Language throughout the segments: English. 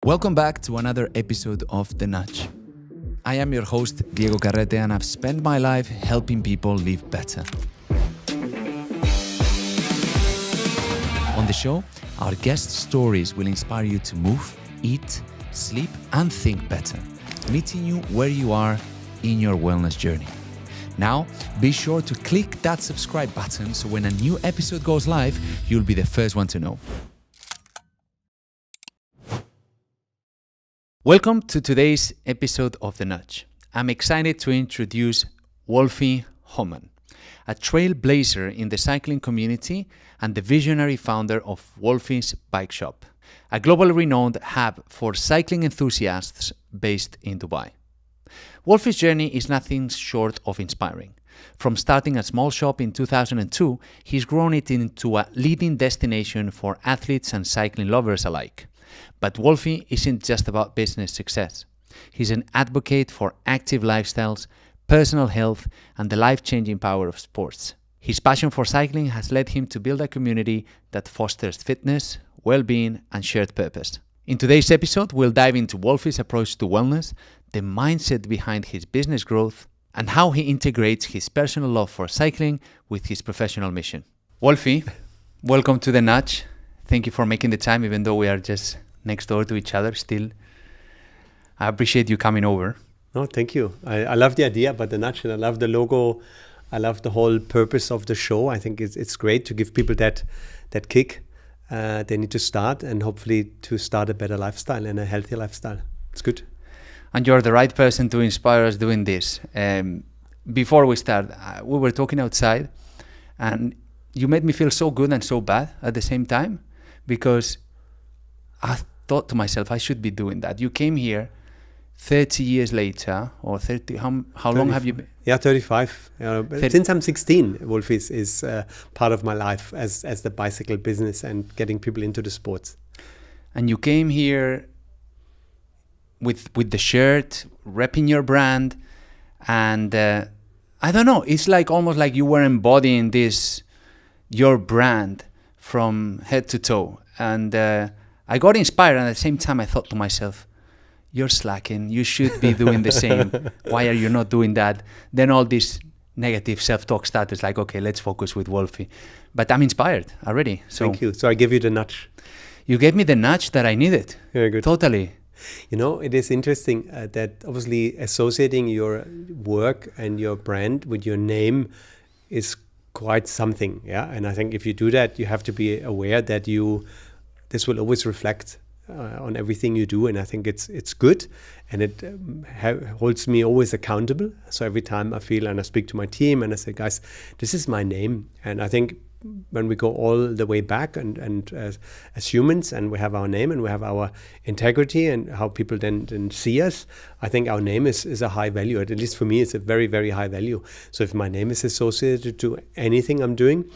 Welcome back to another episode of The Nudge. I am your host, Diego Carrete, and I've spent my life helping people live better. On the show, our guest stories will inspire you to move, eat, sleep, and think better, meeting you where you are in your wellness journey. Now, be sure to click that subscribe button so when a new episode goes live, you'll be the first one to know. Welcome to today's episode of The Nudge. I'm excited to introduce Wolfi Hohmann, a trailblazer in the cycling community and the visionary founder of Wolfi's Bike Shop, a globally renowned hub for cycling enthusiasts based in Dubai. Wolfi's journey is nothing short of inspiring. From starting a small shop in 2002, he's grown it into a leading destination for athletes and cycling lovers alike. But Wolfi isn't just about business success. He's an advocate for active lifestyles, personal health, and the life-changing power of sports. His passion for cycling has led him to build a community that fosters fitness, well-being, and shared purpose. In today's episode, we'll dive into Wolfi's approach to wellness, the mindset behind his business growth, and how he integrates his personal love for cycling with his professional mission. Wolfi, welcome to The Nudge. Thank you for making the time, even though we are just next door to each other still. I appreciate you coming over. No, thank you. I love the idea about The Nudge, and I love the logo. I love the whole purpose of the show. I think it's great to give people that kick they need to start, and hopefully to start a better lifestyle and a healthier lifestyle. It's good. And you're the right person to inspire us doing this. Before we start, we were talking outside, and you made me feel so good and so bad at the same time, because I thought to myself, I should be doing that. You came here 30 years later, or 30, how long have you been? Yeah, 35. Since I'm 16, Wolfi is part of my life as the bicycle business and getting people into the sports. And you came here with the shirt, repping your brand, and I don't know, it's like almost like you were embodying your brand from head to toe. And I got inspired, and at the same time I thought to myself, you're slacking, you should be doing the same. Why are you not doing that? Then all this negative self-talk started, like, okay, let's focus with Wolfi. But I'm inspired already. So thank you. So I give you the nudge. You gave me the nudge that I needed. Very good. Totally. You know, it is interesting that obviously associating your work and your brand with your name is quite something. Yeah. And I think if you do that, you have to be aware that this will always reflect on everything you do, and I think it's good, and it holds me always accountable. So every time I feel, and I speak to my team and I say, guys, this is my name. And I think when we go all the way back and as humans, and we have our name and we have our integrity and how people then see us, I think our name is a high value. At least for me, it's a very, very high value. So if my name is associated to anything I'm doing,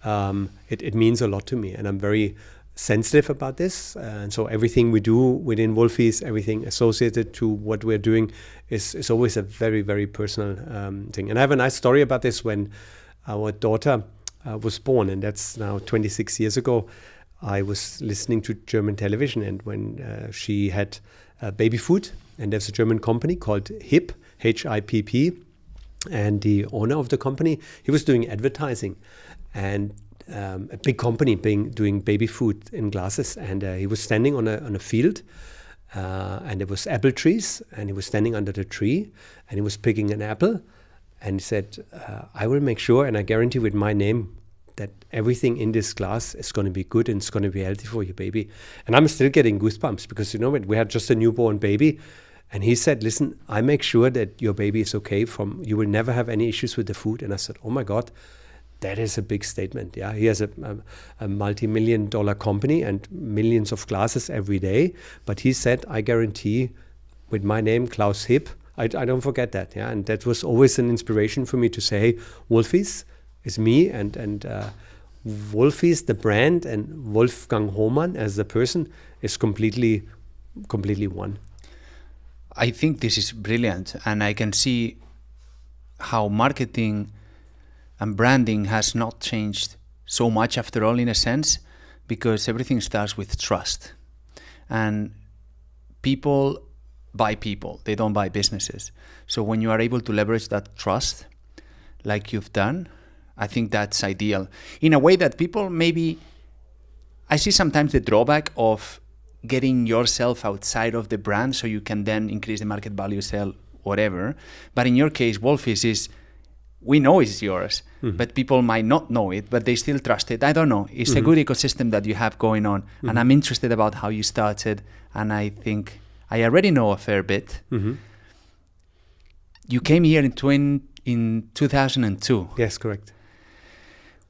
it means a lot to me, and I'm very sensitive about this, and so everything we do within Wolfi's, everything associated to what we're doing is always a very, very personal thing. And I have a nice story about this. When our daughter was born, and that's now 26 years ago, I was listening to German television, and when she had baby food, and there's a German company called HIP, H-I-P-P, and the owner of the company, he was doing advertising, and a big company doing baby food in glasses, and he was standing on a field, and there was apple trees, and he was standing under the tree, and he was picking an apple, and he said, I will make sure, and I guarantee with my name, that everything in this glass is going to be good and it's going to be healthy for your baby. And I'm still getting goosebumps, because you know, we had just a newborn baby, and he said, listen, I make sure that your baby is okay, you will never have any issues with the food. And I said, oh my God, that is a big statement. Yeah, he has a multi-million-dollar company and millions of glasses every day. But he said, I guarantee with my name, Klaus Hipp, I don't forget that. Yeah, and that was always an inspiration for me to say, hey, Wolfi's is me, and Wolfi's the brand, and Wolfgang Hohmann as the person is completely one. I think this is brilliant, and I can see how marketing and branding has not changed so much after all, in a sense, because everything starts with trust. And people buy people, they don't buy businesses. So when you are able to leverage that trust like you've done, I think that's ideal. In a way that people maybe, I see sometimes the drawback of getting yourself outside of the brand so you can then increase the market value, sell whatever. But in your case, Wolfi's is, we know it's yours, but people might not know it, but they still trust it. I don't know. It's a good ecosystem that you have going on. And I'm interested about how you started. And I think I already know a fair bit. You came here in 2002. Yes, correct.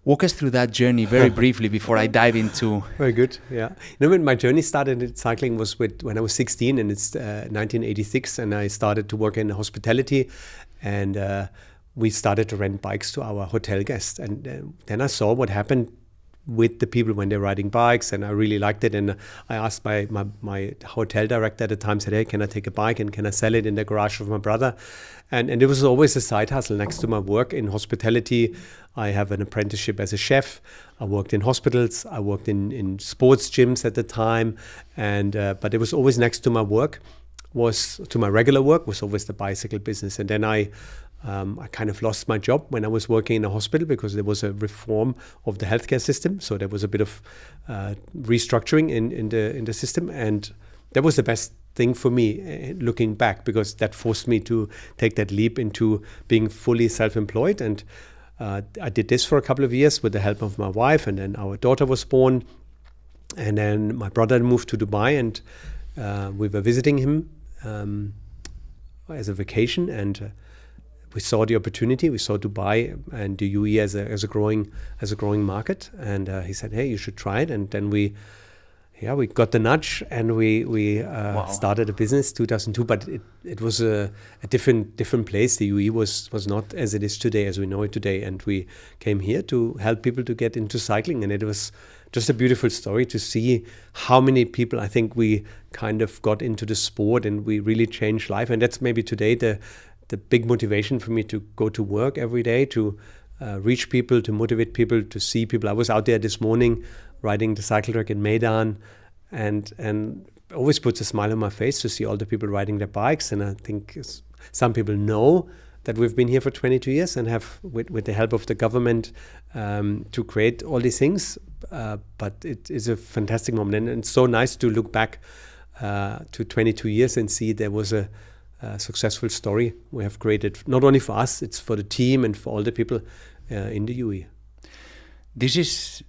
Walk us through that journey very briefly before I dive into... Very good, yeah. When my journey started in cycling was when I was 16, and it's 1986, and I started to work in hospitality, and we started to rent bikes to our hotel guests. And then I saw what happened with the people when they're riding bikes, and I really liked it. And I asked my hotel director at the time, said, hey, can I take a bike and can I sell it in the garage of my brother? And it was always a side hustle next to my work in hospitality. I have an apprenticeship as a chef. I worked in hospitals. I worked in sports gyms at the time. And but it was always next to my work, to my regular work, was always the bicycle business. And then I kind of lost my job when I was working in a hospital because there was a reform of the healthcare system. So there was a bit of restructuring in the system, and that was the best thing for me looking back, because that forced me to take that leap into being fully self-employed. And I did this for a couple of years with the help of my wife, and then our daughter was born, and then my brother moved to Dubai, and we were visiting him as a vacation, and we saw the opportunity. We saw Dubai and the UAE as a growing market, and he said, "Hey, you should try it." And then we got the nudge, and we started a business 2002. But it was a different place. The UAE was not as it is today, as we know it today. And we came here to help people to get into cycling, and it was just a beautiful story to see how many people, I think, we kind of got into the sport, and we really changed life. And that's maybe today the big motivation for me to go to work every day, to reach people, to motivate people, to see people. I was out there this morning riding the cycle track in Meydan, and always puts a smile on my face to see all the people riding their bikes. And I think some people know that we've been here for 22 years and have, with the help of the government, to create all these things. But it is a fantastic moment, and it's so nice to look back to 22 years and see there was a successful story we have created, not only for us, it's for the team and for all the people in the UAE. This is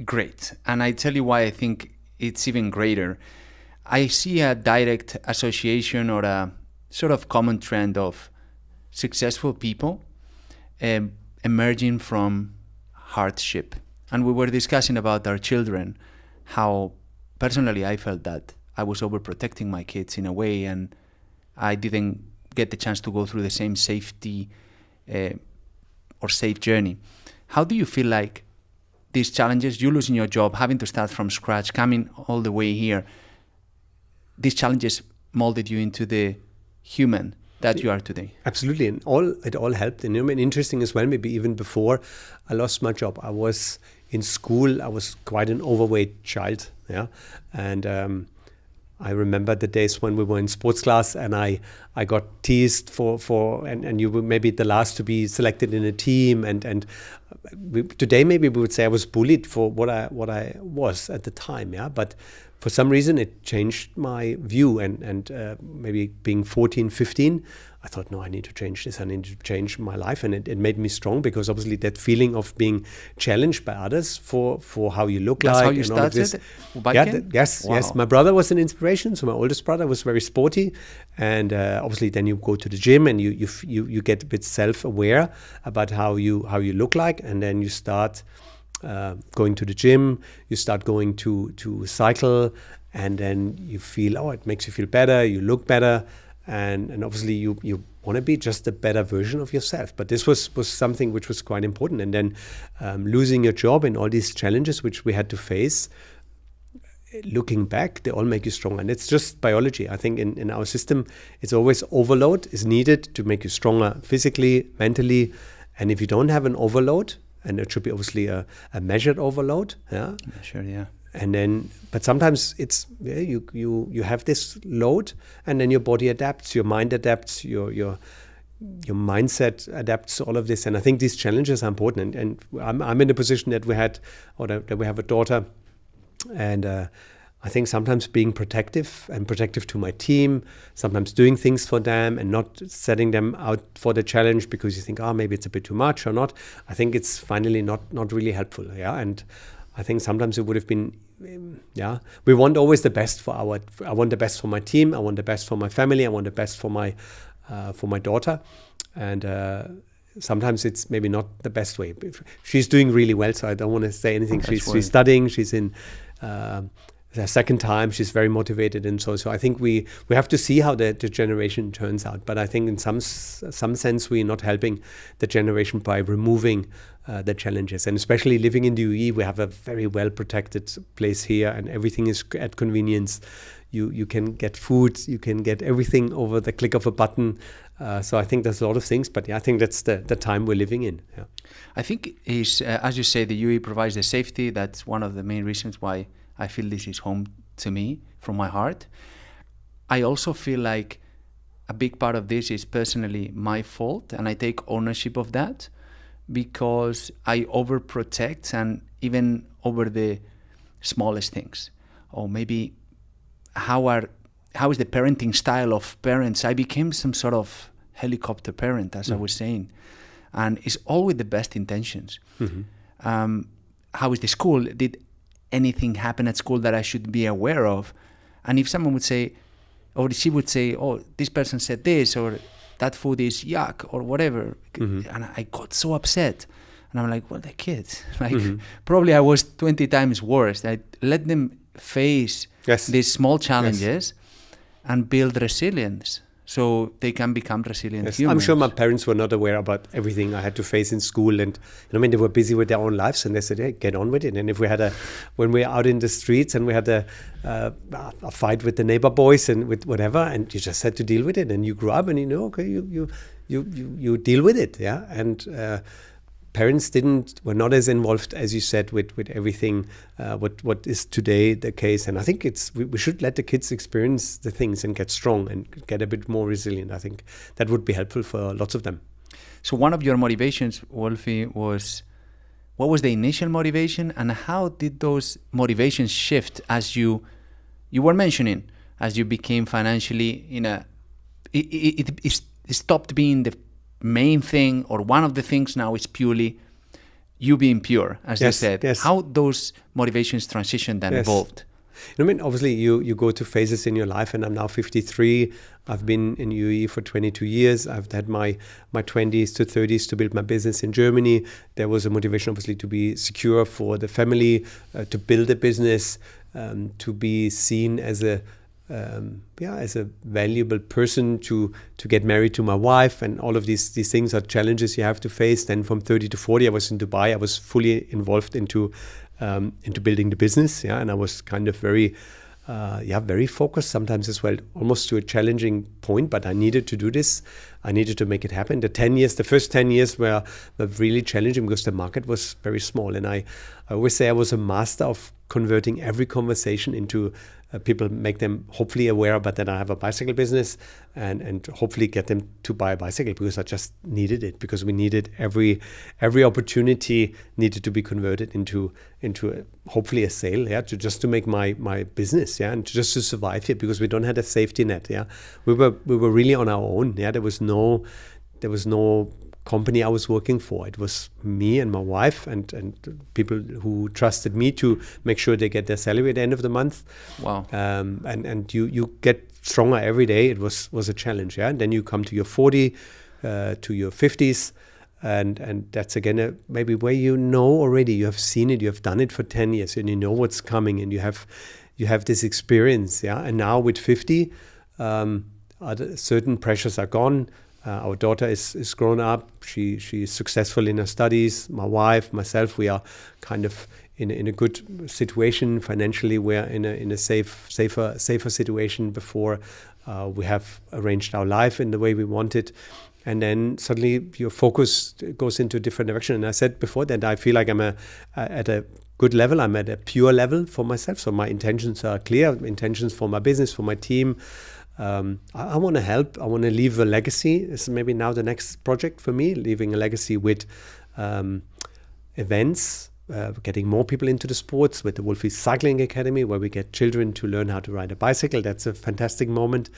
great, and I tell you why I think it's even greater. I see a direct association or a sort of common trend of successful people emerging from hardship. And we were discussing about our children, how personally I felt that I was overprotecting my kids in a way, and I didn't get the chance to go through the same safety or safe journey. How do you feel like these challenges, you losing your job, having to start from scratch, coming all the way here, these challenges molded you into the human that you are today? Absolutely, and it all helped. And interesting as well, maybe even before I lost my job, I was in school. I was quite an overweight child, and I remember the days when we were in sports class, and I got teased and you were maybe the last to be selected in a team, and today maybe we would say I was bullied for what I was at the time, but for some reason it changed my view, and maybe being 14, 15, I thought, no, I need to change this. I need to change my life. And it made me strong, because obviously that feeling of being challenged by others for how you look That's like. How you started biking? Yes. My brother was an inspiration. So my oldest brother was very sporty. And obviously then you go to the gym, and you get a bit self-aware about how you look like. And then you start going to the gym, you start going to cycle, and then you feel, it makes you feel better, you look better. And obviously you want to be just a better version of yourself. But this was something which was quite important. And then losing your job and all these challenges which we had to face, looking back, they all make you stronger. And it's just biology. I think in our system, it's always overload is needed to make you stronger physically, mentally. And if you don't have an overload, and it should be obviously a measured overload, Sure, yeah. And then, but sometimes it's you have this load, and then your body adapts, your mind adapts, your mindset adapts to all of this. And I think these challenges are important. And I'm in a position that we have a daughter, and I think sometimes being protective to my team, sometimes doing things for them and not setting them out for the challenge because you think, maybe it's a bit too much or not. I think it's finally not really helpful. Yeah, and I think sometimes it would have been, we want always the best I want the best for my team, I want the best for my family, I want the best for my daughter, and sometimes it's maybe not the best way. She's doing really well, so I don't want to say anything. She's studying, she's in the second time, she's very motivated, and so I think we have to see how the generation turns out. But I think in some sense we're not helping the generation by removing the challenges. And especially living in the UAE, we have a very well protected place here, and everything is at convenience. You can get food, you can get everything over the click of a button. So I think there's a lot of things, but I think that's the time we're living in. Yeah. I think as you say, the UAE provides the safety. That's one of the main reasons why I feel this is home to me from my heart. I also feel like a big part of this is personally my fault, and I take ownership of that because I overprotect, and even over the smallest things. Or maybe how is the parenting style of parents? I became some sort of helicopter parent, as I was saying, and it's all with the best intentions. Mm-hmm. How is the school? Did anything happen at school that I should be aware of? And if someone would say, or she would say, this person said this, or that food is yuck, or whatever, and I got so upset. And I'm like, well, the kids, probably I was 20 times worse. I let them face these small challenges and build resilience so they can become resilient humans. I'm sure my parents were not aware about everything I had to face in school, and they were busy with their own lives, and they said, hey, get on with it. And if when we're out in the streets and we had a fight with the neighbor boys and with whatever, and you just had to deal with it, and you grew up and you deal with it, and parents were not as involved, as you said, with everything what is today the case. And I think we should let the kids experience the things and get strong and get a bit more resilient. I think that would be helpful for lots of them. So one of your motivations, Wolfi, what was the initial motivation, and how did those motivations shift as you were mentioning, as you became financially it stopped being the main thing, or one of the things now is purely you being pure, as you said. Yes. How those motivations transitioned and evolved? Obviously you go to phases in your life, and I'm now 53. I've been in UAE for 22 years. I've had my 20s to 30s to build my business in Germany. There was a motivation, obviously, to be secure for the family, to build a business, to be seen as a valuable person, to get married to my wife, and all of these things are challenges you have to face. Then from 30 to 40, I was in Dubai. I was fully involved into building the business, and I was kind of very focused sometimes as well, almost to a challenging point. But I needed to do this. I needed to make it happen. The first 10 years were really challenging because the market was very small, and I always say I was a master of converting every conversation into people, make them hopefully aware about that I have a bicycle business, and hopefully get them to buy a bicycle, because I just needed it, because we needed every opportunity needed to be converted into hopefully a sale, to make my business, and just to survive here, because we don't have a safety net. We were really on our own. There was no company I was working for. It was me and my wife and people who trusted me to make sure they get their salary at the end of the month. Wow. And you get stronger every day. It was a challenge. And then you come to your 40, to your 50s, and that's again maybe where already, you have seen it, you have done it for 10 years, and you know what's coming, and you have this experience. And now with 50, certain pressures are gone. Our daughter is grown up. She is successful in her studies. My wife, myself, we are kind of in a good situation financially. We're in a safer situation. Before we have arranged our life in the way we want it, and then suddenly your focus goes into a different direction. And I said before that I feel like I'm at a good level. I'm at a pure level for myself. So my intentions are clear, intentions for my business, for my team. I want to help. I want to leave a legacy. It's maybe now the next project for me, leaving a legacy with events, getting more people into the sports with the Wolfi Cycling Academy, where we get children to learn how to ride a bicycle. That's a fantastic moment.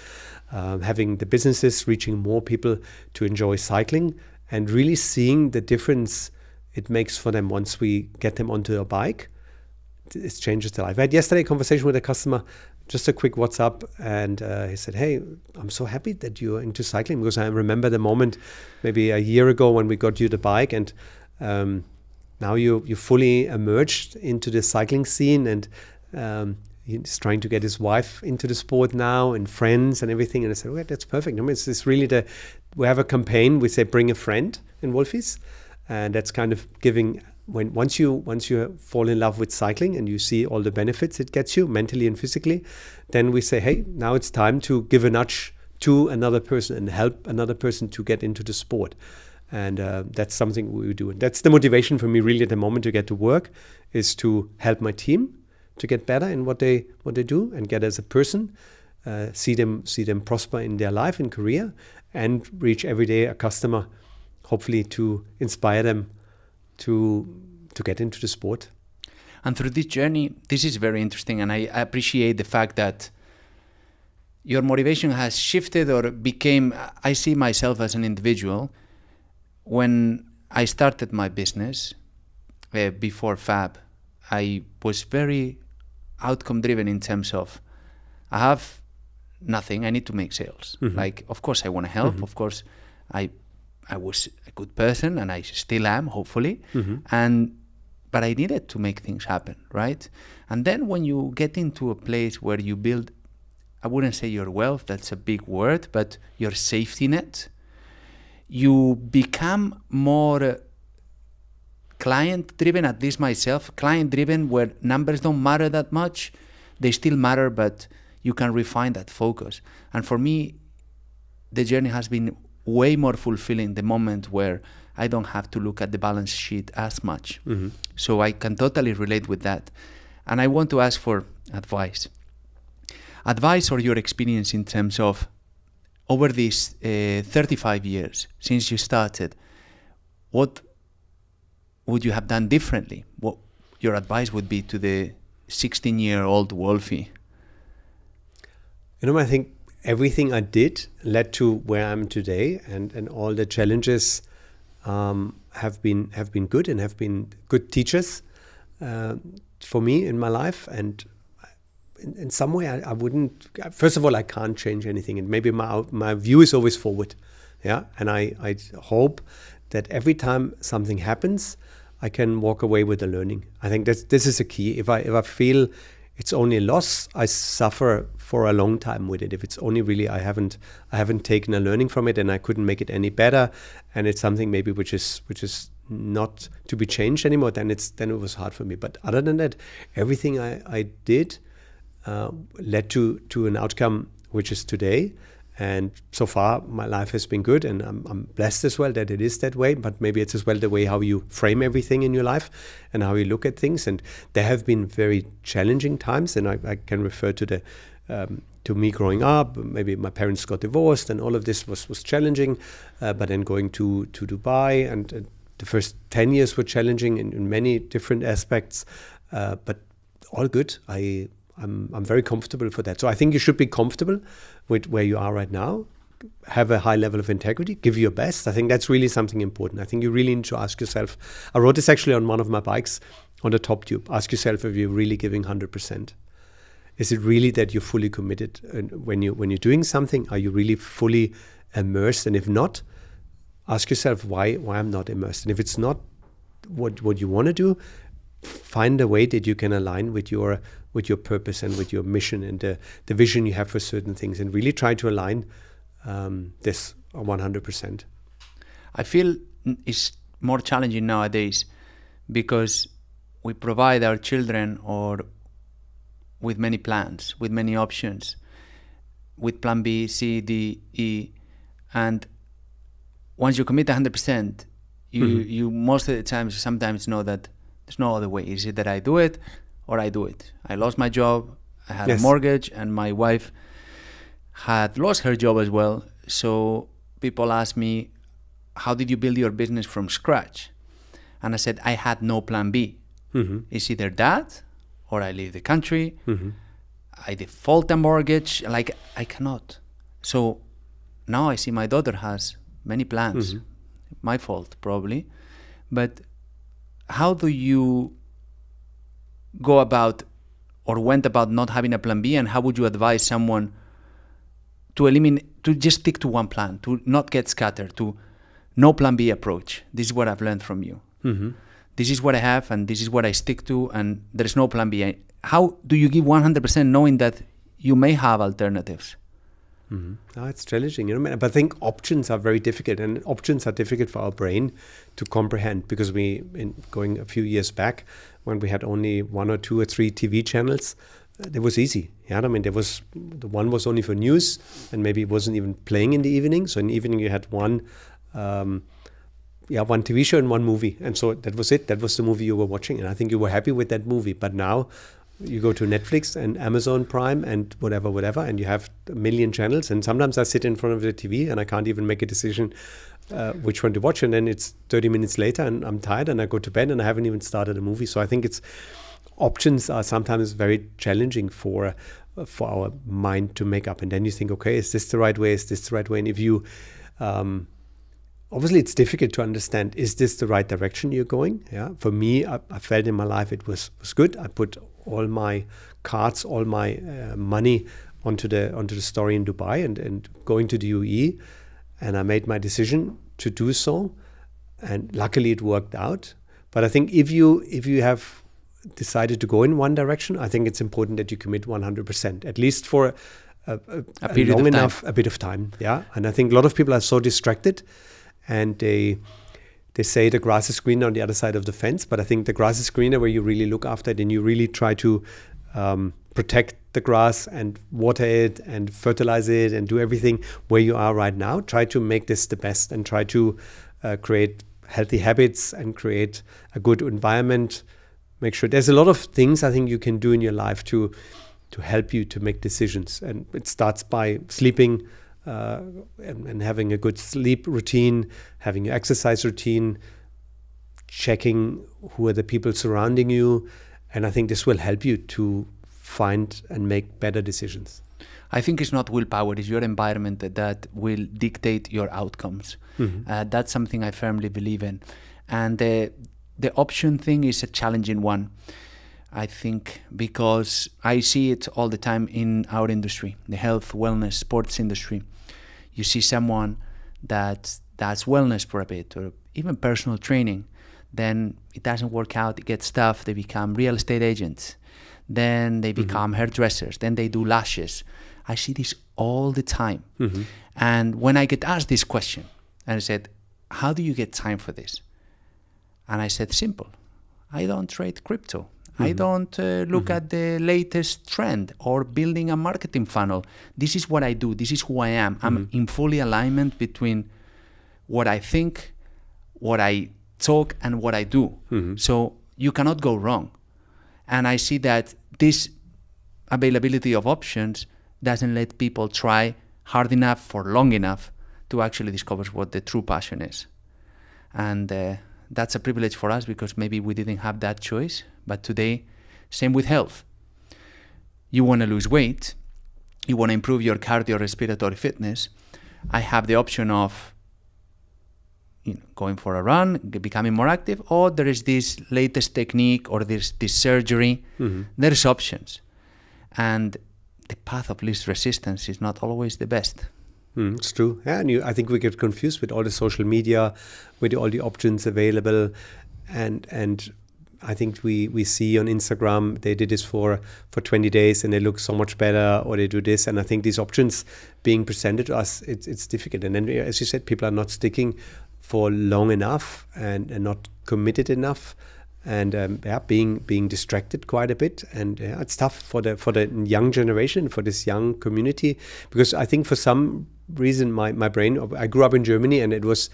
Having the businesses reaching more people to enjoy cycling and really seeing the difference it makes for them once we get them onto a bike. It changes their life. I had yesterday a conversation with a customer, just a quick WhatsApp, and he said, "Hey, I'm so happy that you're into cycling, because I remember the moment maybe a year ago when we got you the bike, and now you fully emerged into the cycling scene, and he's trying to get his wife into the sport now, and friends and everything." And I said, "Okay, that's perfect." I mean, it's really we have a campaign. We say, "Bring a friend" in Wolfi's, and that's kind of giving. Once you fall in love with cycling and you see all the benefits it gets you mentally and physically, then we say, hey, now it's time to give a nudge to another person and help another person to get into the sport. And that's something we do. And that's the motivation for me really at the moment to get to work, is to help my team to get better in what they do and get as a person, see them prosper in their life and career, and reach every day a customer, hopefully to inspire them to get into the sport. And through this journey, this is very interesting, and I appreciate the fact that your motivation has shifted or became, I see myself as an individual. When I started my business before Fab, I was very outcome driven in terms of, I have nothing, I need to make sales. Mm-hmm. Like, of course I want to help, of course I was a good person, and I still am, hopefully. But I needed to make things happen, right? And then when you get into a place where you build, I wouldn't say your wealth, that's a big word, but your safety net, you become more client-driven, at least myself, client-driven, where numbers don't matter that much. They still matter, but you can refine that focus. And for me, the journey has been way more fulfilling the moment where I don't have to look at the balance sheet as much. So I can totally relate with that. And I want to ask for advice or your experience in terms of, over these 35 years since you started, what would you have done differently? What your advice would be to the 16-year-old Wolfi? I think everything I did led to where I'm today, and all the challenges have been good and have been good teachers for me in my life. And in some way, I wouldn't. First of all, I can't change anything, and maybe my view is always forward. Yeah, and I hope that every time something happens, I can walk away with a learning. I think this is a key. If I feel it's only a loss, I suffer for a long time with it. If it's only really I haven't taken a learning from it, and I couldn't make it any better, and it's something maybe which is not to be changed anymore, then it was hard for me. But other than that, everything I did led to an outcome which is today. And so far, my life has been good, and I'm blessed as well that it is that way. But maybe it's as well the way how you frame everything in your life and how you look at things. And there have been very challenging times, and I can refer to to me growing up. Maybe my parents got divorced, and all of this was challenging. But then going to Dubai, and the first 10 years were challenging in many different aspects, but all good. I'm very comfortable for that. So I think you should be comfortable with where you are right now, have a high level of integrity, give your best. I think that's really something important. I think you really need to ask yourself. I wrote this actually on one of my bikes on the top tube. Ask yourself if you're really giving 100%. Is it really that you're fully committed? And when you're doing something, are you really fully immersed? And if not, ask yourself why I'm not immersed. And if it's not what you want to do, find a way that you can align with your purpose and with your mission and the vision you have for certain things, and really try to align this 100%. I feel it's more challenging nowadays because we provide our children with many plans, with many options, with plan B, C, D, E, and once you commit 100%, you most of the time sometimes know that There's no other way. Is it that I do it or I do it? I lost my job, I had Yes. a mortgage, and my wife had lost her job as well. So people ask me, how did you build your business from scratch? And I said, I had no plan B. Mm-hmm. It's either that or I leave the country. Mm-hmm. I default a mortgage. Like, I cannot. So now I see my daughter has many plans. Mm-hmm. My fault, probably. But how do you go about or went about not having a plan B, and how would you advise someone to eliminate, to just stick to one plan, to not get scattered, to no plan B approach? This is what I've learned from you. Mm-hmm. This is what I have, and this is what I stick to, and there's no plan B. How do you give 100% knowing that you may have alternatives? Mm-hmm. It's challenging, but I think options are very difficult, and options are difficult for our brain to comprehend, because going a few years back, when we had only 1 or 2 or 3 TV channels, it was easy. Yeah, the one was only for news, and maybe it wasn't even playing in the evening. So in the evening you had one TV show and one movie, and so that was it. That was the movie you were watching, and I think you were happy with that movie. But now you go to Netflix and Amazon Prime and whatever, and you have a million channels. And sometimes I sit in front of the TV and I can't even make a decision which one to watch. And then it's 30 minutes later and I'm tired and I go to bed and I haven't even started a movie. So I think options are sometimes very challenging for our mind to make up. And then you think, okay, is this the right way? Is this the right way? And if you, obviously it's difficult to understand, is this the right direction you're going? Yeah. For me, I felt in my life it was good. I put all my cards, all my money onto the story in Dubai and going to the UAE, and I made my decision to do so, and luckily it worked out. But I think if you have decided to go in one direction, I think it's important that you commit 100%, at least for a period long of enough, a bit of time. Yeah, and I think a lot of people are so distracted, and they say the grass is greener on the other side of the fence, but I think the grass is greener where you really look after it and you really try to protect the grass and water it and fertilize it and do everything where you are right now. Try to make this the best and try to create healthy habits and create a good environment. Make sure there's a lot of things I think you can do in your life to help you to make decisions. And it starts by sleeping, and having a good sleep routine, having an exercise routine, checking who are the people surrounding you. And I think this will help you to find and make better decisions. I think it's not willpower, it's your environment that will dictate your outcomes. Mm-hmm. That's something I firmly believe in. And the option thing is a challenging one, I think, because I see it all the time in our industry, the health, wellness, sports industry. You see someone that does wellness for a bit, or even personal training, then it doesn't work out, it gets tough, they become real estate agents, then they become hairdressers, then they do lashes. I see this all the time. Mm-hmm. And when I get asked this question, and I said, how do you get time for this? And I said, simple, I don't trade crypto. I don't look at the latest trend or building a marketing funnel. This is what I do. This is who I am. I'm in fully alignment between what I think, what I talk, and what I do. So you cannot go wrong. And I see that this availability of options doesn't let people try hard enough for long enough to actually discover what the true passion is. And that's a privilege for us because maybe we didn't have that choice. But today, same with health. You want to lose weight, you want to improve your cardiorespiratory fitness. I have the option of going for a run, becoming more active, or there is this latest technique or this surgery. There's options. And the path of least resistance is not always the best. It's true. Yeah, and I think we get confused with all the social media, with all the options available, and I think we see on Instagram they did this for 20 days and they look so much better, or they do this, and I think these options being presented to us, it's difficult. And then, as you said, people are not sticking for long enough and not committed enough, and being distracted quite a bit, and it's tough for the young generation, for this young community, because I think for some reason my brain, I grew up in Germany and it was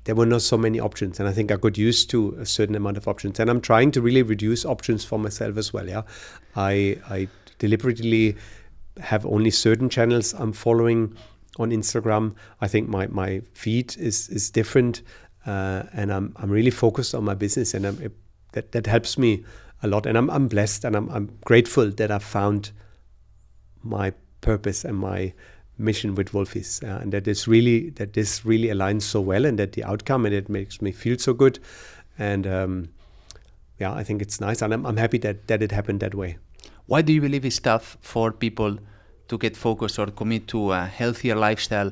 there were not so many options, and I think I got used to a certain amount of options, and I'm trying to really reduce options for myself as well. Yeah, I deliberately have only certain channels I'm following on Instagram. I think my feed is different, and I'm really focused on my business, and that helps me a lot. And I'm blessed, and I'm grateful that I found my purpose and my mission with Wolfi's, and that this really aligns so well, and that the outcome, and it makes me feel so good. And I think it's nice, and I'm happy that it happened that way. Why do you believe it's tough for people to get focused or commit to a healthier lifestyle,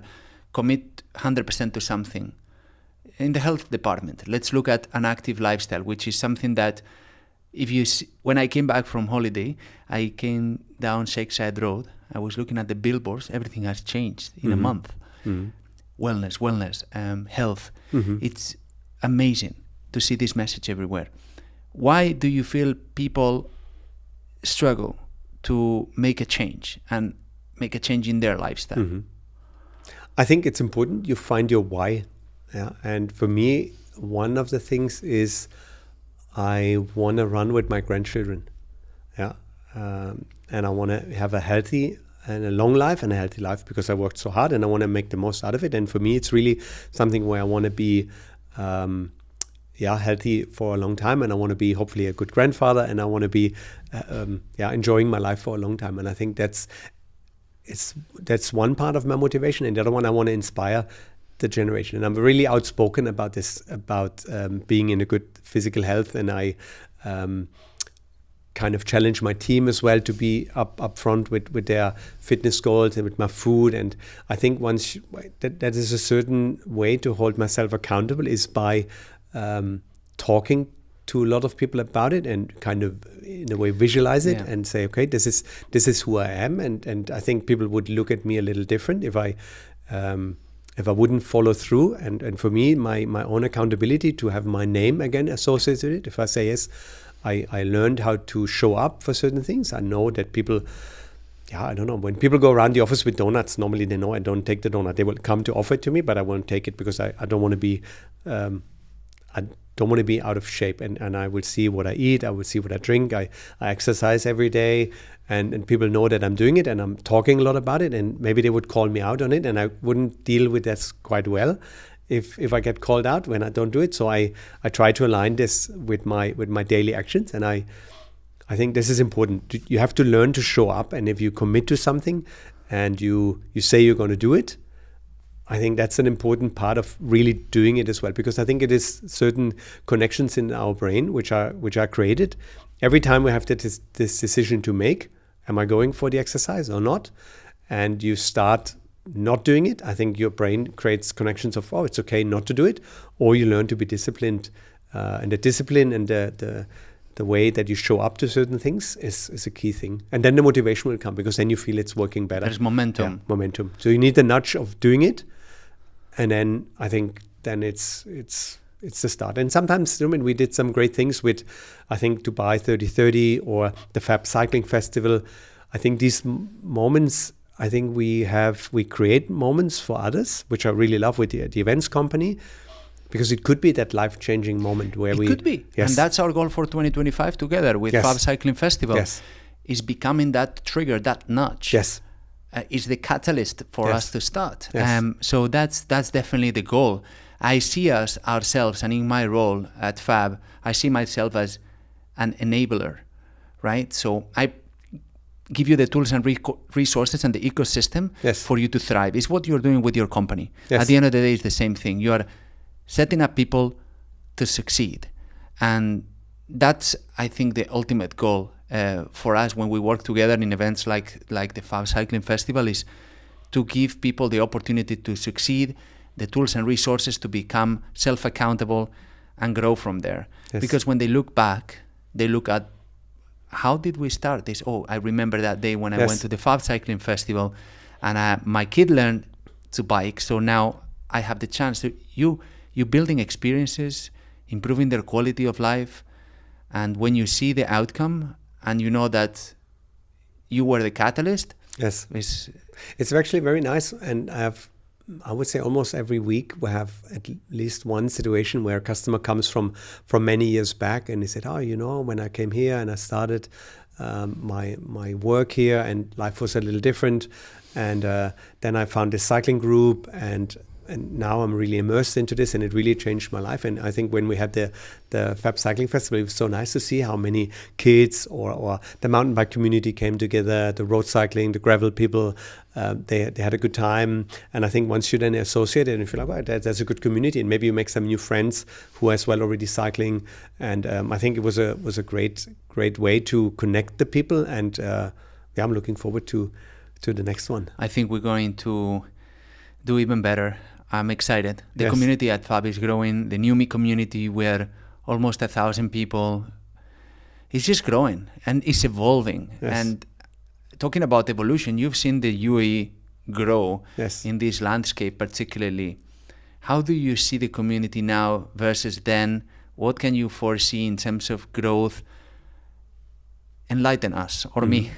commit 100% to something? In the health department, let's look at an active lifestyle, which is something that when I came back from holiday, I came down Shakeside Road, I was looking at the billboards, everything has changed in a month. Wellness, health. It's amazing to see this message everywhere. Why do you feel people struggle to make a change and make a change in their lifestyle? I think it's important you find your why. Yeah. And for me, one of the things is I want to run with my grandchildren. Yeah. And I want to have a healthy and a long life and a healthy life, because I worked so hard and I want to make the most out of it. And for me, it's really something where I want to be healthy for a long time, and I want to be hopefully a good grandfather, and I want to be enjoying my life for a long time. And I think that's one part of my motivation, and the other one, I want to inspire the generation. And I'm really outspoken about this, about being in a good physical health, and I kind of challenge my team as well to be up front with their fitness goals and with my food. And I think that is a certain way to hold myself accountable, is by talking to a lot of people about it, and kind of in a way visualize it and say, okay, this is who I am. And I think people would look at me a little different if I wouldn't follow through. And for me, my own accountability to have my name again associated with it. If I say yes, I learned how to show up for certain things. I know that people, I don't know, when people go around the office with donuts, normally they know I don't take the donut. They will come to offer it to me, but I won't take it, because I don't want to be out of shape, and I will see what I eat, I will see what I drink, I exercise every day, and people know that I'm doing it, and I'm talking a lot about it, and maybe they would call me out on it, and I wouldn't deal with that quite well if I get called out when I don't do it. So I try to align this with my daily actions, and I think this is important. You have to learn to show up, and if you commit to something and you say you're going to do it, I think that's an important part of really doing it as well, because I think it is certain connections in our brain which are created every time we have this decision to make. Am I going for the exercise or not? And you start not doing it, I think your brain creates connections of, oh, it's okay not to do it, or you learn to be disciplined, and the discipline and the way that you show up to certain things is a key thing. And then the motivation will come, because then you feel it's working better. There's momentum. Yeah, momentum. So you need the nudge of doing it, and then I think then it's the start. And sometimes, we did some great things with, I think, Dubai 30/30 or the Fab Cycling Festival. I think these moments, I think we create moments for others, which I really love with the events company, because it could be that life-changing moment where it could be. Yes. And that's our goal for 2025 together with Fab Cycling Festival. Yes. Is becoming that trigger, that nudge. Yes. Is the catalyst for us to start. Yes. So that's definitely the goal. I see ourselves, and in my role at Fab, I see myself as an enabler, right? So I give you the tools and resources and the ecosystem for you to thrive. It's what you're doing with your company. Yes. At the end of the day, it's the same thing. You are setting up people to succeed. And that's, I think, the ultimate goal for us when we work together in events like the Fab Cycling Festival, is to give people the opportunity to succeed, the tools and resources to become self-accountable and grow from there. Yes. Because when they look back, they look at, how did we start this? Oh, I remember that day when I went to the Fab Cycling Festival, and my kid learned to bike. So now I have the chance to you building experiences, improving their quality of life, and when you see the outcome and you know that you were the catalyst, it's actually very nice. And I have I would say almost every week we have at least one situation where a customer comes from many years back and he said, when I came here and I started my work here and life was a little different, and then I found this cycling group and now I'm really immersed into this, and it really changed my life. And I think when we had the Fab Cycling Festival, it was so nice to see how many kids or the mountain bike community came together, the road cycling, the gravel people, they had a good time. And I think once you then associate it and you feel like, that's a good community, and maybe you make some new friends who are as well already cycling. And I think it was a great way to connect the people. And I'm looking forward to the next one. I think we're going to do even better. I'm excited. The Yes. community at Fab is growing. The NewMe community, where almost 1,000 people, it's just growing and it's evolving. Yes. And talking about evolution, you've seen the UAE grow Yes. in this landscape particularly. How do you see the community now versus then? What can you foresee in terms of growth? Enlighten us, or me.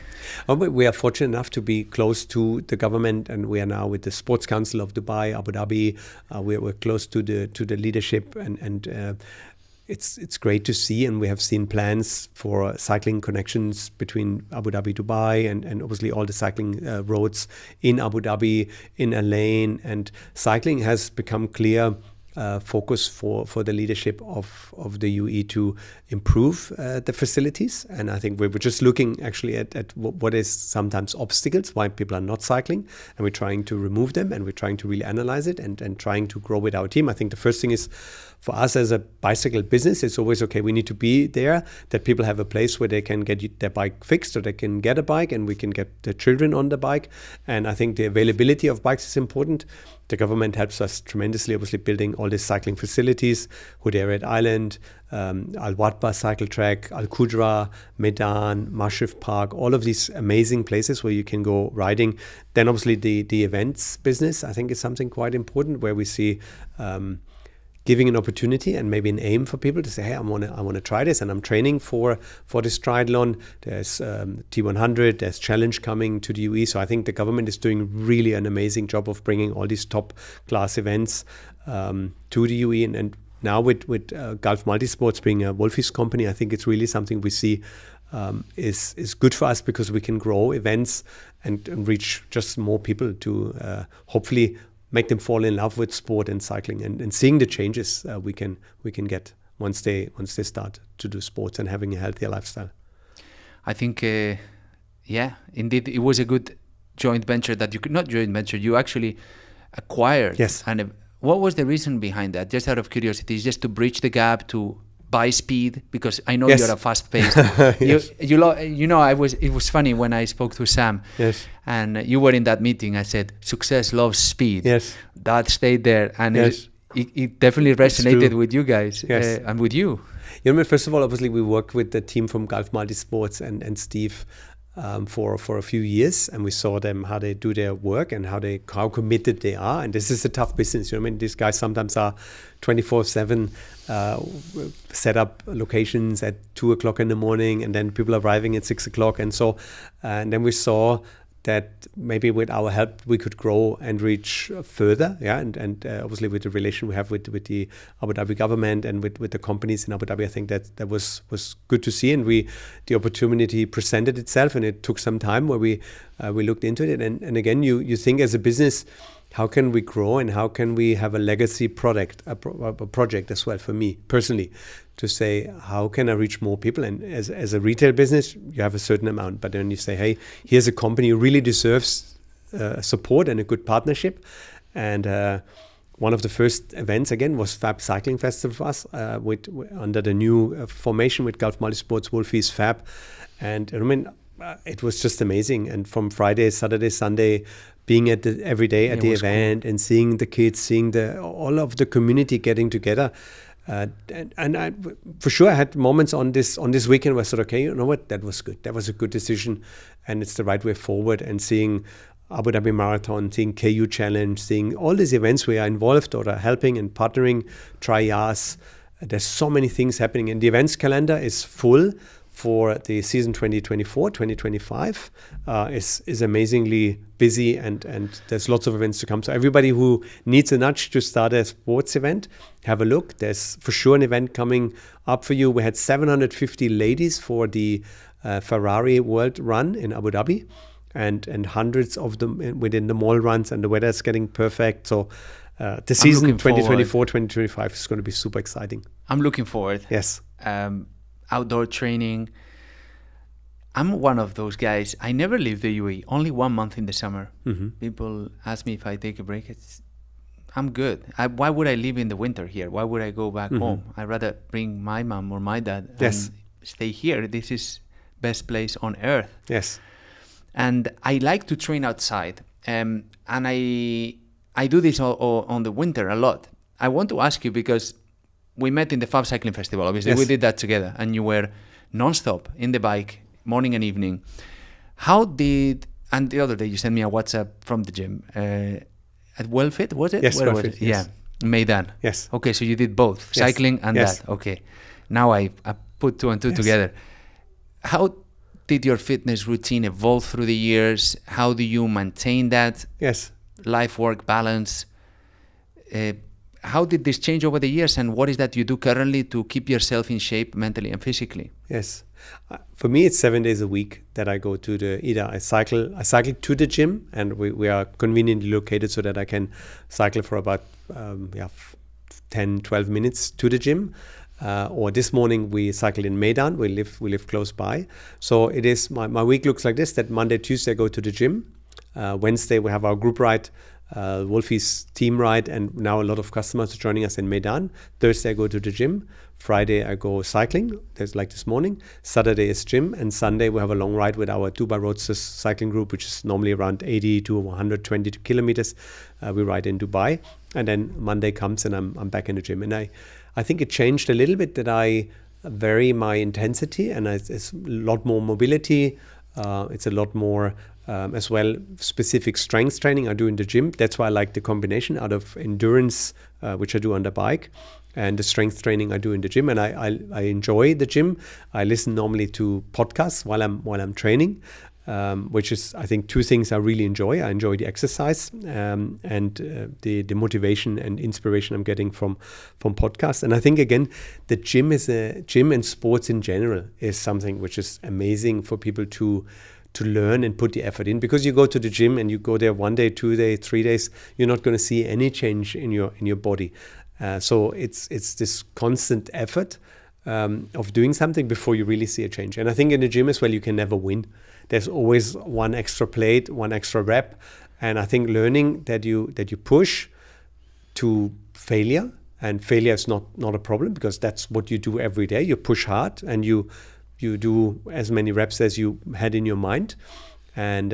But we are fortunate enough to be close to the government, and we are now with the Sports Council of Dubai, Abu Dhabi. We're close to the leadership, and it's great to see. And we have seen plans for cycling connections between Abu Dhabi, Dubai, and obviously all the cycling roads in Abu Dhabi, in Al Ain, and cycling has become clear focus for the leadership of the UAE to improve the facilities. And I think we were just looking actually at what is sometimes obstacles, why people are not cycling, and we're trying to remove them, and we're trying to really analyze it and trying to grow with our team. I think the first thing is, for us as a bicycle business, it's always okay, we need to be there, that people have a place where they can get their bike fixed, or they can get a bike, and we can get the children on the bike. And I think the availability of bikes is important. The government helps us tremendously, obviously building all these cycling facilities, Hudayrat Island, Al Watba cycle track, Al Qudra, Medan, Mashif Park, all of these amazing places where you can go riding. Then obviously the events business, I think, is something quite important, where we see giving an opportunity and maybe an aim for people to say, hey, I want to try this, and I'm training for this triathlon. There's T100, there's Challenge coming to the UAE. So I think the government is doing really an amazing job of bringing all these top class events to the UAE. And now with Gulf Multisports being a Wolfi's company, I think it's really something we see is good for us, because we can grow events and reach just more people to hopefully make them fall in love with sport and cycling, and seeing the changes we can get once they start to do sports and having a healthier lifestyle. I think, indeed, it was a good joint venture that you actually acquired. Yes. And what was the reason behind that? Just out of curiosity, is just to bridge the gap to buy speed, because I know Yes. you're a fast paced. Yes. It was funny when I spoke to Sam. Yes. And you were in that meeting. I said, success loves speed. Yes. That stayed there, and Yes. it definitely resonated true. with you guys. Yes. And with you. First of all, obviously we worked with the team from Gulf Multisports and Steve for a few years, and we saw them, how they do their work and how committed they are. And this is a tough business. These guys sometimes are 24/7, set up locations at 2:00 in the morning, and then people are arriving at 6:00. And then we saw that maybe with our help we could grow and reach further, and obviously with the relation we have with the Abu Dhabi government and with the companies in Abu Dhabi, I think that was good to see. And the opportunity presented itself, and it took some time where we looked into it. And again, you think as a business, how can we grow and how can we have a legacy project as well, for me personally, to say, how can I reach more people? And as a retail business, you have a certain amount, but then you say, hey, here's a company who really deserves support and a good partnership. And one of the first events, again, was Fab Cycling Festival for us, under the new formation with Gulf Multisports, Wolfi's Fab. And it was just amazing. And from Friday, Saturday, Sunday, being every day at the event, cool. And seeing the kids, seeing all of the community getting together. And I, for sure, I had moments on this weekend where I said, okay, you know what, that was good. That was a good decision, and it's the right way forward. And seeing Abu Dhabi Marathon, seeing KU Challenge, seeing all these events we are involved or are helping and partnering, Tri-Yas. There's so many things happening, and the events calendar is full for the season 2024-2025 is amazingly busy, and there's lots of events to come. So everybody who needs a nudge to start a sports event, have a look. There's for sure an event coming up for you. We had 750 ladies for the Ferrari World Run in Abu Dhabi, and hundreds of them within the mall runs, and the weather is getting perfect. So the season 2024-2025 is going to be super exciting. I'm looking forward. Yes. Outdoor training. I'm one of those guys. I never leave the UAE. Only 1 month in the summer. Mm-hmm. People ask me if I take a break. I'm good. Why would I live in the winter here? Why would I go back home? I'd rather bring my mom or my dad and stay here. This is best place on earth. Yes. And I like to train outside. And I do this on the winter a lot. I want to ask you, because we met in the Fab Cycling Festival, obviously. Yes. We did that together, and you were non-stop in the bike, morning and evening. And the other day you sent me a WhatsApp from the gym at Wellfit, was it? Yes, Where Wellfit, was it? yes. Yeah, Meydan. Yes. Okay, so you did both, cycling and that. Okay, now I put two and two together. How did your fitness routine evolve through the years? How do you maintain that? Yes. Life-work balance? How did this change over the years, and what is that you do currently to keep yourself in shape mentally and physically? Yes. For me, it's 7 days a week that I go to I cycle to the gym, and we are conveniently located so that I can cycle for about 10, 12 minutes to the gym. Or this morning we cycled in Meydan. We live close by. So it is, my week looks like this, that Monday, Tuesday I go to the gym. Wednesday we have our group ride, Wolfi's team ride, and now a lot of customers are joining us in Meydan. Thursday I go to the gym. Friday I go cycling, there's like this morning. Saturday is gym, and Sunday we have a long ride with our Dubai Roadsters cycling group, which is normally around 80 to 120 kilometers. We ride in Dubai, and then Monday comes and I'm back in the gym. And I think it changed a little bit that I vary my intensity, and it's a lot more mobility. It's a lot more as well specific strength training I do in the gym. That's why I like the combination out of endurance, which I do on the bike, and the strength training I do in the gym. And I enjoy the gym. I listen normally to podcasts while I'm training, which is, I think, two things I really enjoy. I enjoy the exercise and the motivation and inspiration I'm getting from podcasts. And I think, again, the gym and sports in general is something which is amazing for people to learn and put the effort in, because you go to the gym and you go there 1 day, 2 days, 3 days, you're not going to see any change in your body. So it's this constant effort of doing something before you really see a change. And I think in the gym as well, you can never win. There's always one extra plate, one extra rep. And I think learning that you push to failure, and failure is not a problem, because that's what you do every day. You push hard and you do as many reps as you had in your mind. And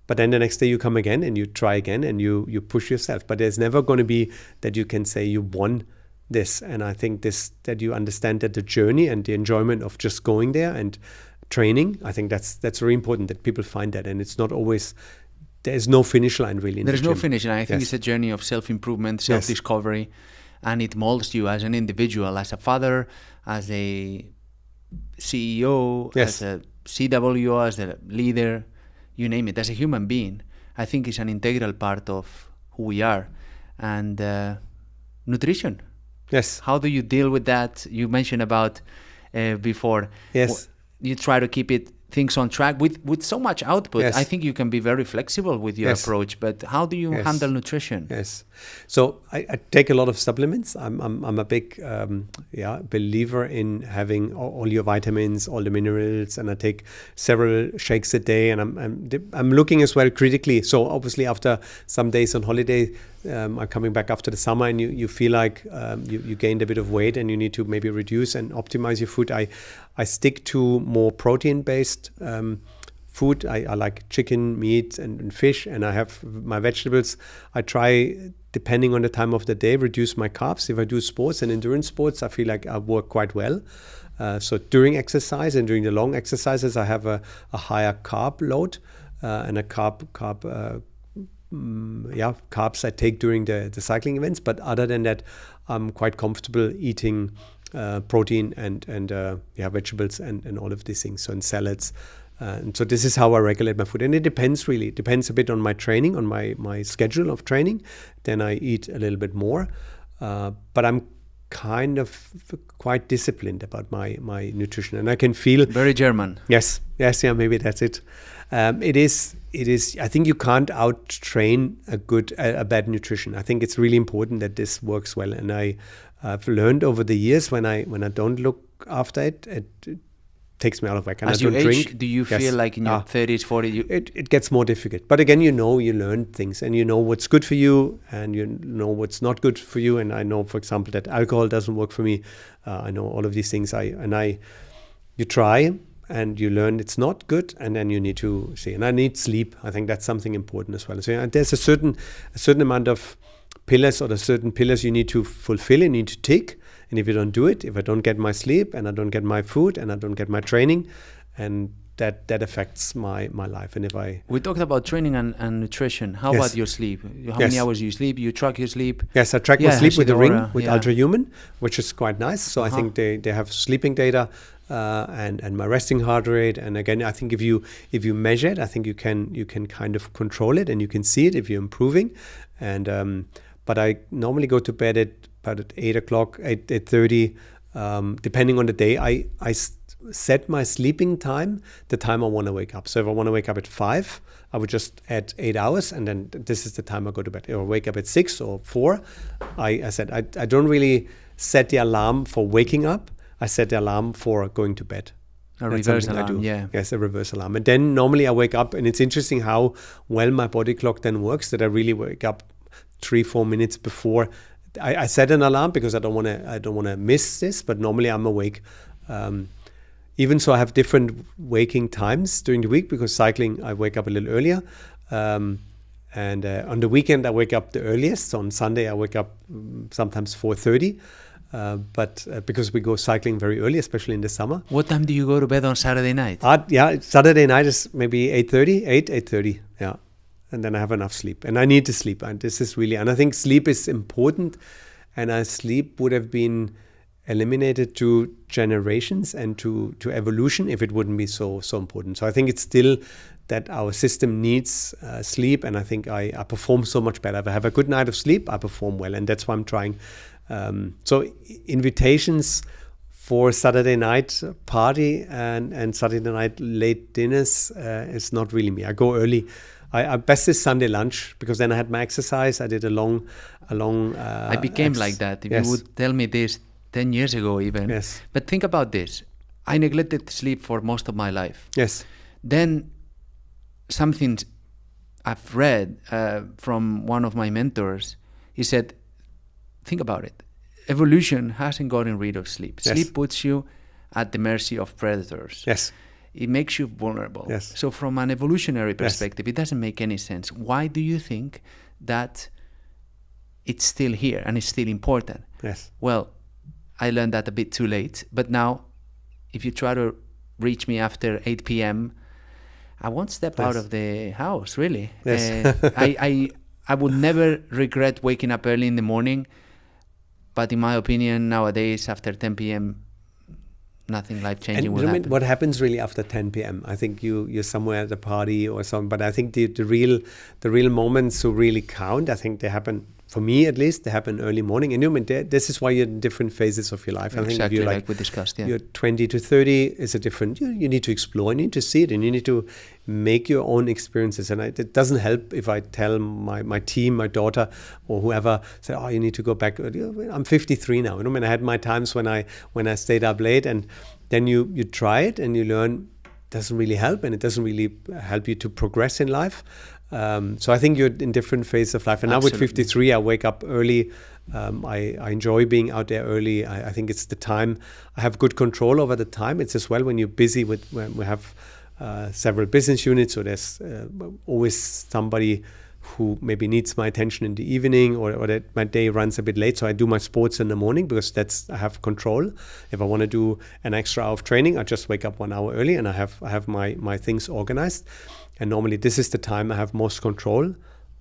but then the next day you come again and you try again and you push yourself. But there's never going to be that you can say you won this. And I think that you understand that the journey and the enjoyment of just going there and training, I think that's very important, that people find that. And it's not always, there's no finish line really in the gym. There's no finish line. I think it's a journey of self-improvement, self-discovery, and it molds you as an individual, as a father, as a CEO, as a CWO, as a leader, you name it, as a human being. I think it's an integral part of who we are. And nutrition. Yes. How do you deal with that? You mentioned about before. Yes. You try to keep things on track with so much output. Yes. I think you can be very flexible with your approach. But how do you handle nutrition? Yes. So I take a lot of supplements. I'm a big believer in having all your vitamins, all the minerals, and I take several shakes a day. And I'm looking as well critically. So obviously after some days on holiday, I'm coming back after the summer, and you feel like you gained a bit of weight and you need to maybe reduce and optimize your food. I stick to more protein-based food. I like chicken, meat, and fish, and I have my vegetables. I try, depending on the time of the day, reduce my carbs. If I do sports and endurance sports, I feel like I work quite well. So during exercise and during the long exercises, I have a higher carb load and a carbs I take during the cycling events. But other than that, I'm quite comfortable eating protein and vegetables and all of these things. So, and salads. And so this is how I regulate my food. And it depends really. It depends a bit on my training, on my schedule of training. Then I eat a little bit more. But I'm kind of quite disciplined about my nutrition. And I can feel... Very German. Yes, yeah, maybe that's it. It is. I think you can't out-train a bad nutrition. I think it's really important that this works well. And I've learned over the years when I don't look after it, it takes me out of whack. And As I don't you age, drink. do you feel like in your 30s, 40s? It gets more difficult. But again, you learn things and you know what's good for you and you know what's not good for you. And I know, for example, that alcohol doesn't work for me. I know all of these things. You try and you learn it's not good, and then you need to see. And I need sleep. I think that's something important as well. So there's a certain amount of pillars or the certain pillars you need to fulfill and need to tick. And if you don't do it, if I don't get my sleep and I don't get my food and I don't get my training, and that affects my life. And if we talked about training and nutrition. How about your sleep? How many hours do you sleep? You track your sleep? Yes, I track my sleep with the Ring, with Ultra Human, which is quite nice. So I think they have sleeping data and my resting heart rate. And again, I think if you measure it, I think you can kind of control it and you can see it if you're improving. And but I normally go to bed at about at 8 o'clock, 8:30, depending on the day. I set my sleeping time, the time I want to wake up. So if I want to wake up at 5, I would just add 8 hours, and then this is the time I go to bed. If I wake up at 6 or 4, I said I don't really set the alarm for waking up. I set the alarm for going to bed. A reverse alarm, yeah. Yes, a reverse alarm. And then normally I wake up, and it's interesting how well my body clock then works, that I really wake up 3-4 minutes before. I set an alarm because I don't want to miss this, but normally I'm awake. Even so, I have different waking times during the week because cycling, I wake up a little earlier. And on the weekend, I wake up the earliest. So on Sunday, I wake up sometimes 4:30. But because we go cycling very early, especially in the summer. What time do you go to bed on Saturday night? Saturday night is maybe 8:30. Yeah. And then I have enough sleep. And I need to sleep. And this is really, and I think sleep is important. And sleep would have been eliminated to generations and to evolution if it wouldn't be so important. So I think it's still that our system needs sleep. And I think I perform so much better. If I have a good night of sleep, I perform well. And that's why I'm trying. So invitations for Saturday night party and Saturday night late dinners is not really me. I go early. I best is Sunday lunch because then I had my exercise. I did a long. I became like that. If you would tell me this 10 years ago, even. Yes. But think about this. I neglected sleep for most of my life. Yes. Then something I've read from one of my mentors. He said, think about it. Evolution hasn't gotten rid of sleep. Yes. Sleep puts you at the mercy of predators. Yes. It makes you vulnerable. Yes. So from an evolutionary perspective, it doesn't make any sense. Why do you think that it's still here and it's still important? Yes. Well, I learned that a bit too late. But now, if you try to reach me after 8 p.m., I won't step out of the house, really. Yes. I would never regret waking up early in the morning. But in my opinion, nowadays, after 10 p.m., nothing life-changing will happen. What happens really after 10 p.m.? I think you're somewhere at a party or something, but I think the real moments who really count, I think they happen, for me at least, they happen early morning. And this is why you're in different phases of your life. Exactly, I think if you're like we discussed, yeah. You're 20 to 30 is a different, you need to explore, you need to see it, and you need to make your own experiences. And it doesn't help if I tell my team, my daughter, or whoever, say, oh, you need to go back. I'm 53 now. I had my times when I stayed up late, and then you try it and you learn it doesn't really help, and it doesn't really help you to progress in life. So I think you're in different phases of life. And Absolutely. Now with 53, I wake up early. I enjoy being out there early. I think it's the time. I have good control over the time. It's as well when you're busy when we have several business units, so there's always somebody who maybe needs my attention in the evening, or that my day runs a bit late. So I do my sports in the morning because I have control. If I want to do an extra hour of training, I just wake up 1 hour early and I have my things organized. And normally this is the time I have most control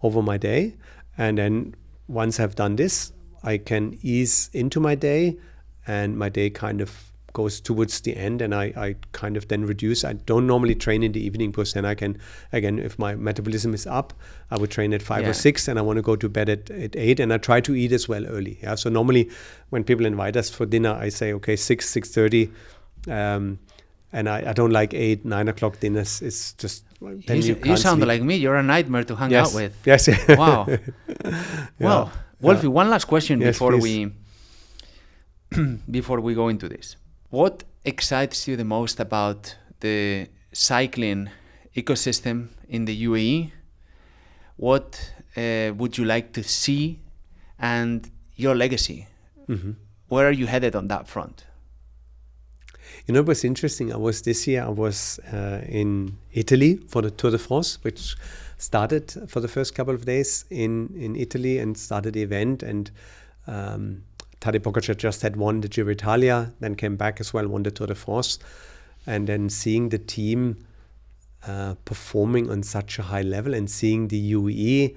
over my day. And then once I've done this, I can ease into my day and my day kind of goes towards the end, and I kind of then reduce. I don't normally train in the evening because then I can, again, if my metabolism is up, I would train at 5 or 6, and I want to go to bed at 8, and I try to eat as well early. Yeah, so normally when people invite us for dinner, I say, okay, 6:30, and I don't like 8, 9 o'clock dinners. It's just then you sound like me. You're a nightmare to hang out with. Yes. Wow. Well, Wolfi, one last question before we go into this. What excites you the most about the cycling ecosystem in the UAE? What would you like to see, and your legacy? Mm-hmm. Where are you headed on that front? You know, it was interesting. This year I was in Italy for the Tour de France, which started for the first couple of days in Italy and started the event. And Tadej Pogačar just had won the Giro d'Italia, then came back as well, won the Tour de France. And then seeing the team performing on such a high level, and seeing the UAE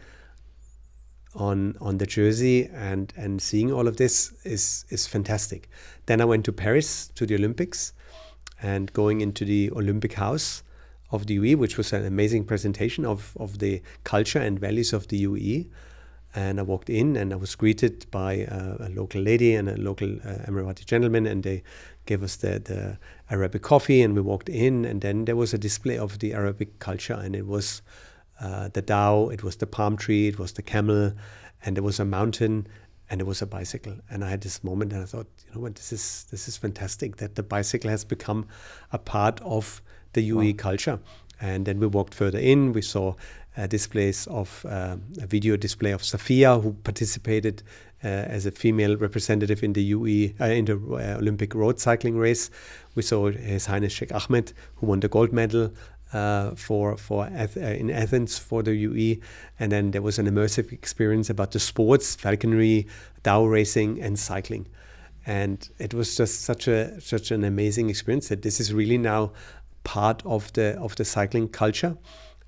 on the jersey, and seeing all of this is fantastic. Then I went to Paris to the Olympics, and going into the Olympic House of the UAE, which was an amazing presentation of the culture and values of the UAE. And I walked in, and I was greeted by a local lady and a local Emirati gentleman, and they gave us the Arabic coffee, and we walked in, and then there was a display of the Arabic culture, and it was the dhow, it was the palm tree, it was the camel, and there was a mountain, and there was a bicycle. And I had this moment, and I thought, you know what, this is fantastic that the bicycle has become a part of the UAE culture. And then we walked further in, we saw displays of a video display of Safia, who participated as a female representative in the UAE in the Olympic road cycling race. We saw His Highness Sheikh Ahmed, who won the gold medal in Athens for the UAE. And then there was an immersive experience about the sports, falconry, dhow racing, and cycling. And it was just such an amazing experience that this is really now part of the cycling culture.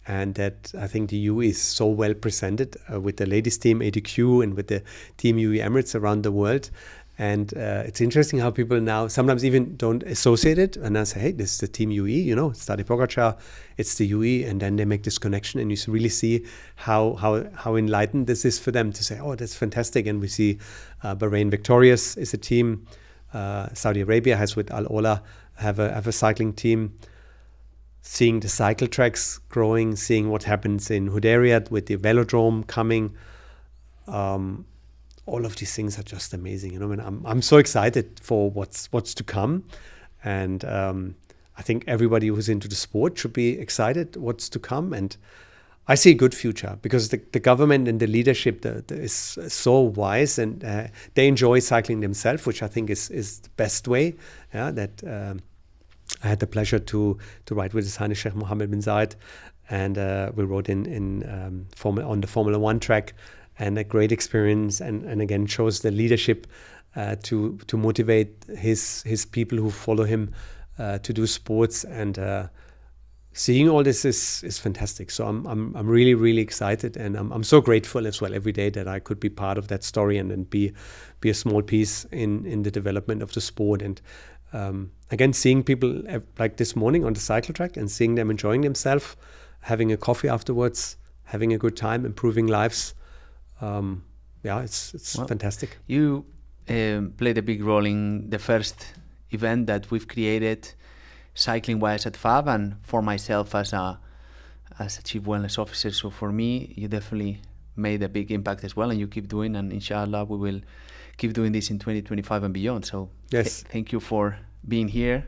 And that I think the UAE is so well presented with the ladies team ADQ and with the team UAE Emirates around the world. And it's interesting how people now sometimes even don't associate it, and I say, hey, this is the team UAE, you know, it's Tadej Pogačar, it's the UAE, and then they make this connection, and you really see how enlightened this is for them to say, oh, that's fantastic. And we see Bahrain Victorious is a team, Saudi Arabia has with Al Ola have a cycling team. Seeing the cycle tracks growing, seeing what happens in Hudayriyat with the velodrome coming, all of these things are just amazing. You know, and I'm so excited for what's to come, and I think everybody who's into the sport should be excited what's to come. And I see a good future because the government and the leadership is so wise, and they enjoy cycling themselves, which I think is the best way. Yeah, that. I had the pleasure to ride with His Highness Sheikh Mohammed bin Zayed, and we rode on the Formula One track, and a great experience, and again shows the leadership to motivate his people who follow him to do sports, and seeing all this is fantastic. So I'm really, really excited, and I'm so grateful as well every day that I could be part of that story and then be a small piece in the development of the sport. And again, seeing people like this morning on the cycle track and seeing them enjoying themselves, having a coffee afterwards, having a good time, improving lives. It's fantastic. You played a big role in the first event that we've created, cycling-wise at FAB, and for myself as a chief wellness officer. So for me, you definitely made a big impact as well, and you keep doing, and inshallah we will keep doing this in 2025 and beyond. So yes, thank you for being here.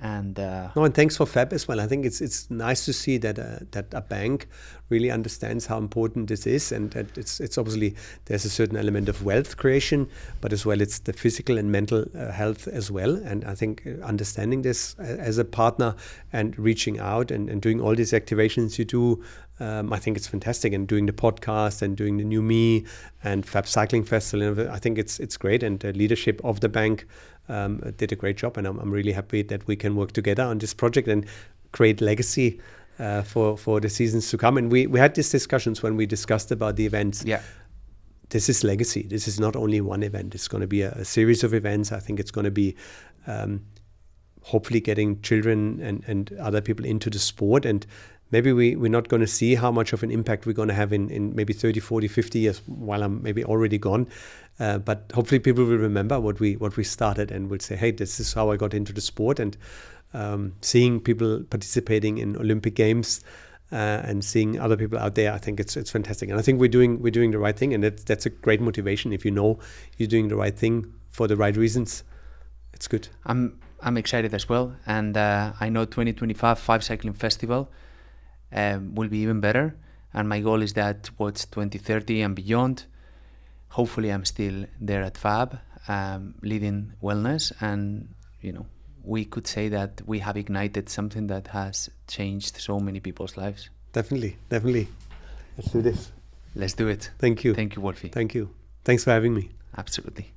And and thanks for FAB as well. I think it's nice to see that a bank really understands how important this is, and that it's obviously there's a certain element of wealth creation, but as well it's the physical and mental health as well. And I think understanding this as a partner and reaching out and doing all these activations you do, I think it's fantastic. And doing the podcast and doing the New Me and FAB Cycling Festival, I think it's great. And the leadership of the bank did a great job, and I'm really happy that we can work together on this project and create legacy for the seasons to come. And we had these discussions when we discussed about the events. Yeah, this is legacy. This is not only one event. It's going to be a series of events. I think it's going to be hopefully getting children and other people into the sport. And maybe we're not going to see how much of an impact we're going to have in maybe 30, 40, 50 years while I'm maybe already gone. But hopefully people will remember what we started and will say, hey, this is how I got into the sport. And seeing people participating in Olympic Games and seeing other people out there, I think it's fantastic. And I think we're doing the right thing, and that's a great motivation. If you know you're doing the right thing for the right reasons, it's good. I'm excited as well, and I know 2025 Five Cycling Festival will be even better. And my goal is that towards 2030 and beyond, hopefully I'm still there at FAB, leading wellness, and we could say that we have ignited something that has changed so many people's lives. Definitely. Let's do this. Let's do it. Thank you. Thank you, Wolfi. Thank you. Thanks for having me. Absolutely.